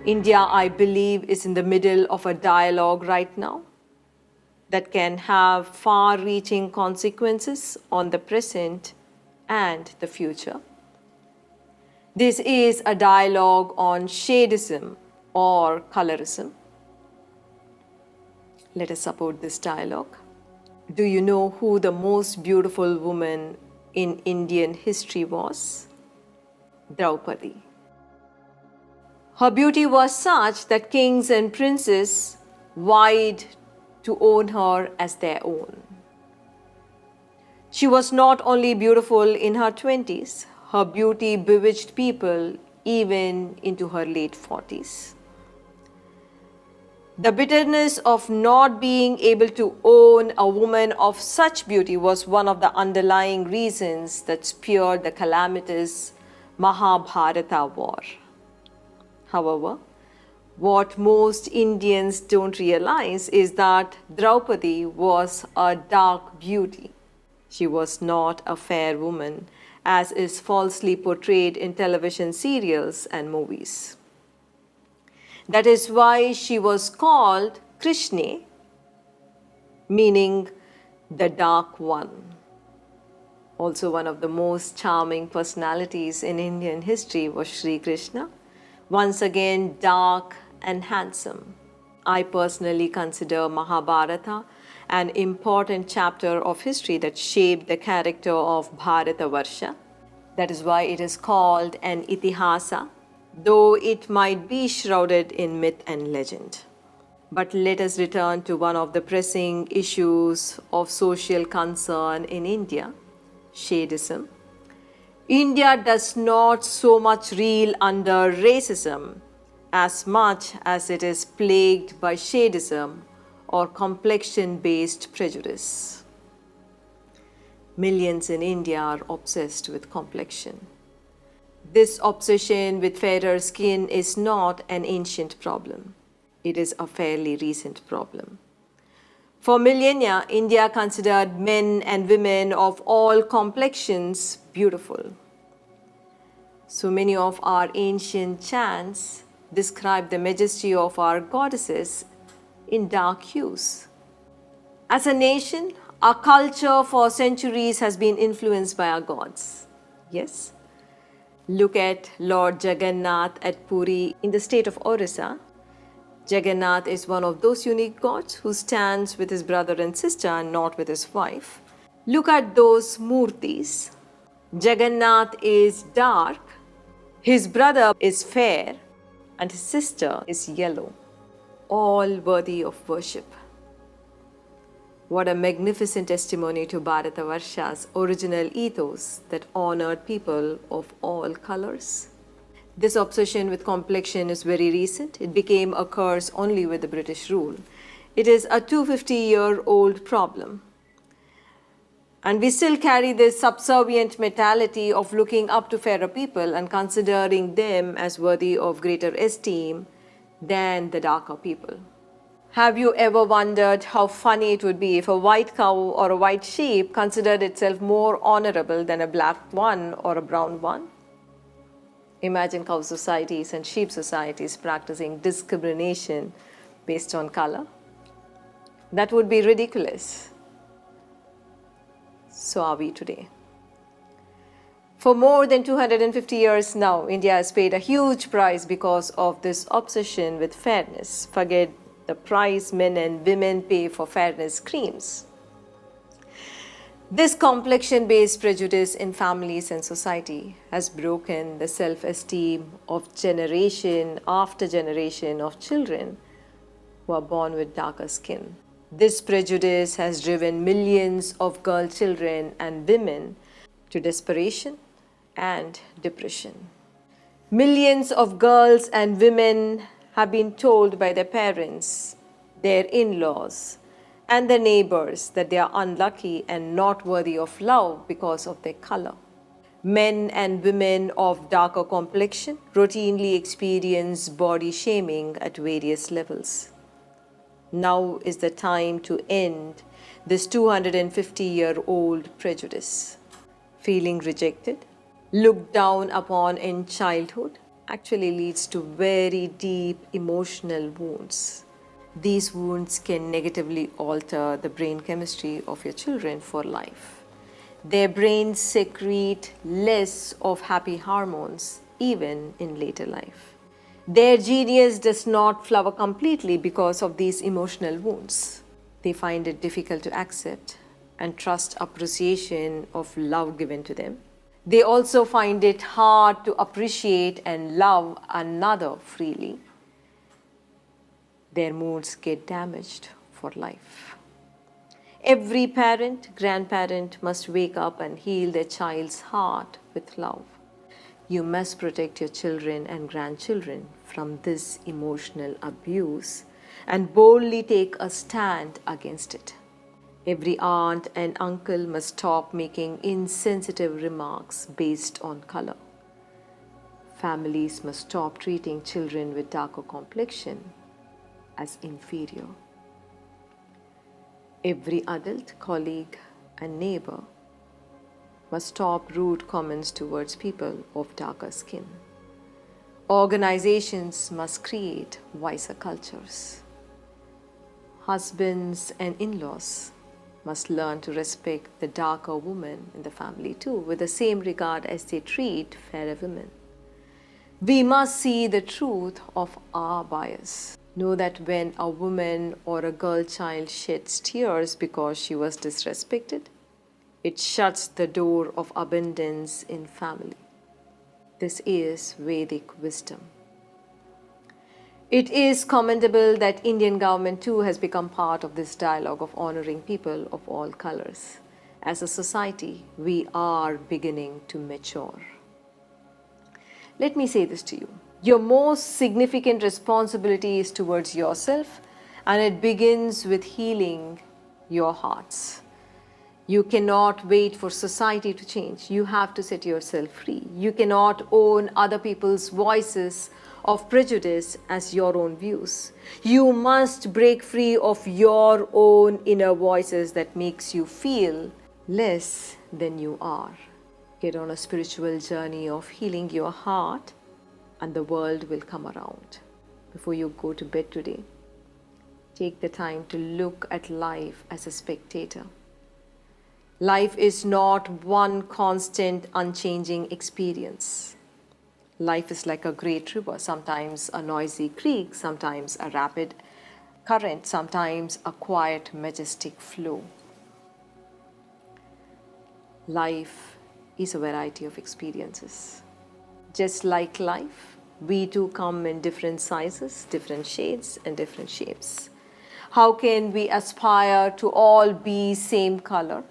India, I believe, is in the middle of a dialogue right now that can have far-reaching consequences on the present and the future. This is a dialogue on shadism or colorism. Let us support this dialogue. Do you know who the most beautiful woman in Indian history was? Draupadi. Her beauty was such that kings and princes vied to own her as their own. She was not only beautiful in her 20s, her beauty bewitched people even into her late 40s. The bitterness of not being able to own a woman of such beauty was one of the underlying reasons that speared the calamitous Mahabharata war. However, what most Indians don't realize is that Draupadi was a dark beauty. She was not a fair woman, as is falsely portrayed in television serials and movies. That is why she was called Krishna, meaning the dark one. Also, one of the most charming personalities in Indian history was Sri Krishna, once again dark and handsome. I personally consider Mahabharata an important chapter of history that shaped the character of Bharatavarsha. That is why it is called an Itihasa, though it might be shrouded in myth and legend. But let us return to one of the pressing issues of social concern in India, shadism. India does not so much reel under racism as much as it is plagued by shadism or complexion-based prejudice. Millions in India are obsessed with complexion. This obsession with fairer skin is not an ancient problem. It is a fairly recent problem. For millennia, India considered men and women of all complexions beautiful. So many of our ancient chants describe the majesty of our goddesses in dark hues. As a nation, our culture for centuries has been influenced by our gods. Yes? Look at Lord Jagannath at Puri in the state of Orissa. Jagannath is one of those unique gods who stands with his brother and sister and not with his wife. Look at those murtis. Jagannath is dark, his brother is fair, and his sister is yellow, all worthy of worship. What a magnificent testimony to Bharatavarsha's original ethos that honored people of all colors. This obsession with complexion is very recent. It became a curse only with the British rule. It is a 250-year-old problem. And we still carry this subservient mentality of looking up to fairer people and considering them as worthy of greater esteem than the darker people. Have you ever wondered how funny it would be if a white cow or a white sheep considered itself more honorable than a black one or a brown one? Imagine cow societies and sheep societies practicing discrimination based on color. That would be ridiculous. So are we today. For more than 250 years now, India has paid a huge price because of this obsession with fairness. Forget the price men and women pay for fairness creams. This complexion-based prejudice in families and society has broken the self-esteem of generation after generation of children who are born with darker skin. This prejudice has driven millions of girl children and women to desperation and depression. Millions of girls and women have been told by their parents, their in-laws, and their neighbors that they are unlucky and not worthy of love because of their color. Men and women of darker complexion routinely experience body shaming at various levels. Now is the time to end this 250-year-old prejudice. Feeling rejected, looked down upon in childhood, actually leads to very deep emotional wounds. These wounds can negatively alter the brain chemistry of your children for life. Their brains secrete less of happy hormones even in later life. Their genius does not flower completely because of these emotional wounds. They find it difficult to accept and trust appreciation of love given to them. They also find it hard to appreciate and love another freely. Their moods get damaged for life. Every parent, grandparent must wake up and heal their child's heart with love. You must protect your children and grandchildren from this emotional abuse and boldly take a stand against it. Every aunt and uncle must stop making insensitive remarks based on color. Families must stop treating children with darker complexion as inferior. Every adult, colleague, and neighbor must stop rude comments towards people of darker skin. Organizations must create wiser cultures. Husbands and in-laws must learn to respect the darker woman in the family too, with the same regard as they treat fairer women. We must see the truth of our bias. Know that when a woman or a girl child sheds tears because she was disrespected, it shuts the door of abundance in family. This is Vedic wisdom. It is commendable that Indian government too has become part of this dialogue of honoring people of all colors. As a society, we are beginning to mature. Let me say this to you. Your most significant responsibility is towards yourself, and it begins with healing your hearts. You cannot wait for society to change. You have to set yourself free. You cannot own other people's voices of prejudice as your own views. You must break free of your own inner voices that makes you feel less than you are. Get on a spiritual journey of healing your heart, and the world will come around. Before you go to bed today, take the time to look at life as a spectator. Life is not one constant, unchanging experience. Life is like a great river, sometimes a noisy creek, sometimes a rapid current, sometimes a quiet, majestic flow. Life is a variety of experiences. Just like life, we too come in different sizes, different shades, and different shapes. How can we aspire to all be same color?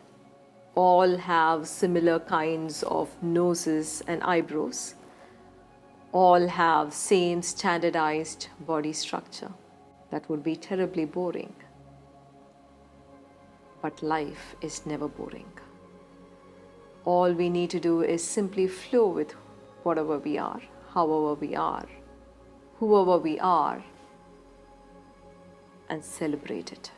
All have similar kinds of noses and eyebrows. All have same standardized body structure. That would be terribly boring. But life is never boring. All we need to do is simply flow with whatever we are, however we are, whoever we are, and celebrate it.